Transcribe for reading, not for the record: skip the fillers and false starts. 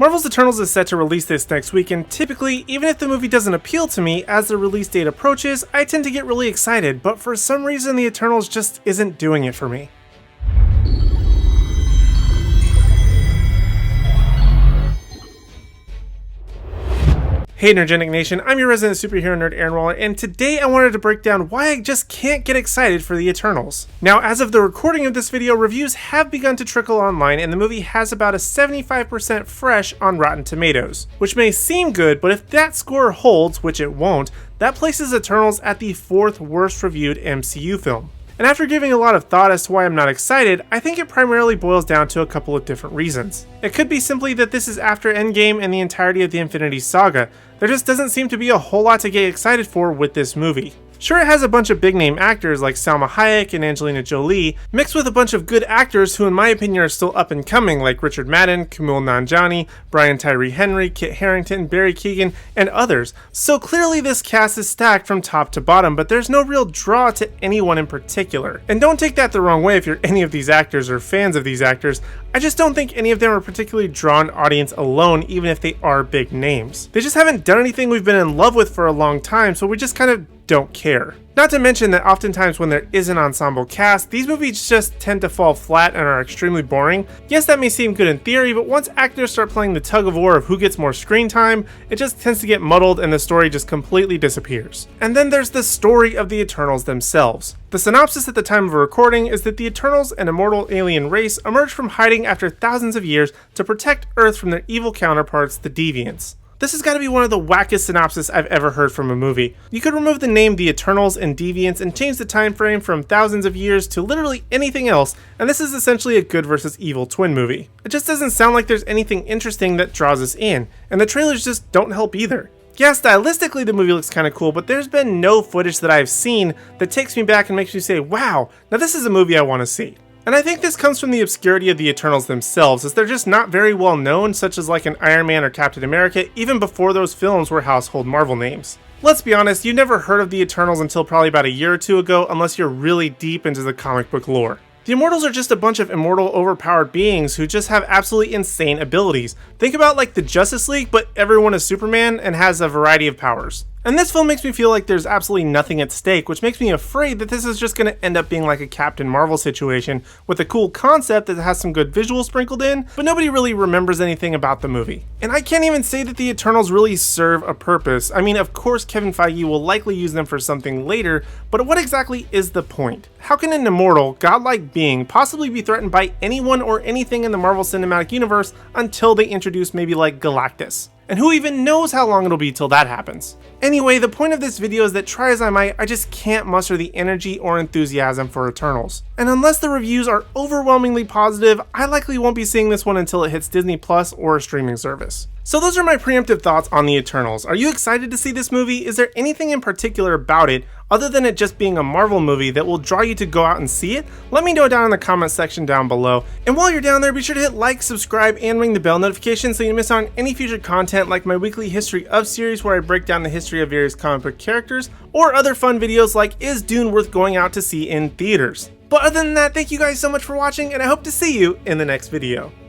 Marvel's Eternals is set to release this next week, and typically, even if the movie doesn't appeal to me, as the release date approaches, I tend to get really excited, but for some reason the Eternals just isn't doing it for me. Hey Energetic Nation, I'm your resident superhero nerd Aaron Waller, and today I wanted to break down why I just can't get excited for the Eternals. Now, as of the recording of this video, reviews have begun to trickle online, and the movie has about a 75% fresh on Rotten Tomatoes. Which may seem good, but if that score holds, which it won't, that places Eternals at the 4th worst reviewed MCU film. And after giving a lot of thought as to why I'm not excited, I think it primarily boils down to a couple of different reasons. It could be simply that this is after Endgame and the entirety of the Infinity Saga. There just doesn't seem to be a whole lot to get excited for with this movie. Sure, it has a bunch of big name actors like Salma Hayek and Angelina Jolie, mixed with a bunch of good actors who in my opinion are still up and coming like Richard Madden, Kumail Nanjiani, Tyree Henry, Kit Harrington, Keoghan, and others. So clearly this cast is stacked from top to bottom, but there's no real draw to anyone in particular. And don't take that the wrong way if you're any of these actors or fans of these actors, I just don't think any of them are particularly drawn audience alone, even if they are big names. They just haven't done anything we've been in love with for a long time, so we just kind of don't care. Not to mention that oftentimes when there is an ensemble cast, these movies just tend to fall flat and are extremely boring. Yes, that may seem good in theory, but once actors start playing the tug of war of who gets more screen time, it just tends to get muddled and the story just completely disappears. And then there's the story of the Eternals themselves. The synopsis at the time of recording is that the Eternals, an immortal alien race, emerged from hiding after thousands of years to protect Earth from their evil counterparts, the Deviants. This has got to be one of the wackest synopses I've ever heard from a movie. You could remove the name The Eternals and Deviants and change the time frame from thousands of years to literally anything else, and this is essentially a good versus evil twin movie. It just doesn't sound like there's anything interesting that draws us in, and the trailers just don't help either. Yeah, stylistically the movie looks kind of cool, but there's been no footage that I've seen that takes me back and makes me say, wow, now this is a movie I want to see. And I think this comes from the obscurity of the Eternals themselves, as they're just not very well known, such as like an Iron Man or Captain America, even before those films were household Marvel names. Let's be honest, you never heard of the Eternals until probably about a year or two ago, unless you're really deep into the comic book lore. The Immortals are just a bunch of immortal, overpowered beings who just have absolutely insane abilities. Think about like the Justice League, but everyone is Superman and has a variety of powers. And this film makes me feel like there's absolutely nothing at stake, which makes me afraid that this is just going to end up being like a Captain Marvel situation with a cool concept that has some good visuals sprinkled in, but nobody really remembers anything about the movie. And I can't even say that the Eternals really serve a purpose. I mean, of course Kevin Feige will likely use them for something later, but what exactly is the point? How can an immortal, godlike being possibly be threatened by anyone or anything in the Marvel Cinematic Universe until they introduce maybe like Galactus? And who even knows how long it'll be till that happens? Anyway, the point of this video is that try as I might, I just can't muster the energy or enthusiasm for Eternals. And unless the reviews are overwhelmingly positive, I likely won't be seeing this one until it hits Disney Plus or a streaming service. So those are my preemptive thoughts on the Eternals. Are you excited to see this movie? Is there anything in particular about it, other than it just being a Marvel movie, that will draw you to go out and see it? Let me know down in the comment section down below. And while you're down there, be sure to hit like, subscribe, and ring the bell notification so you miss out on any future content like my weekly History of series where I break down the history of various comic book characters, or other fun videos like Is Dune Worth Going Out to See in Theaters? But other than that, thank you guys so much for watching, and I hope to see you in the next video.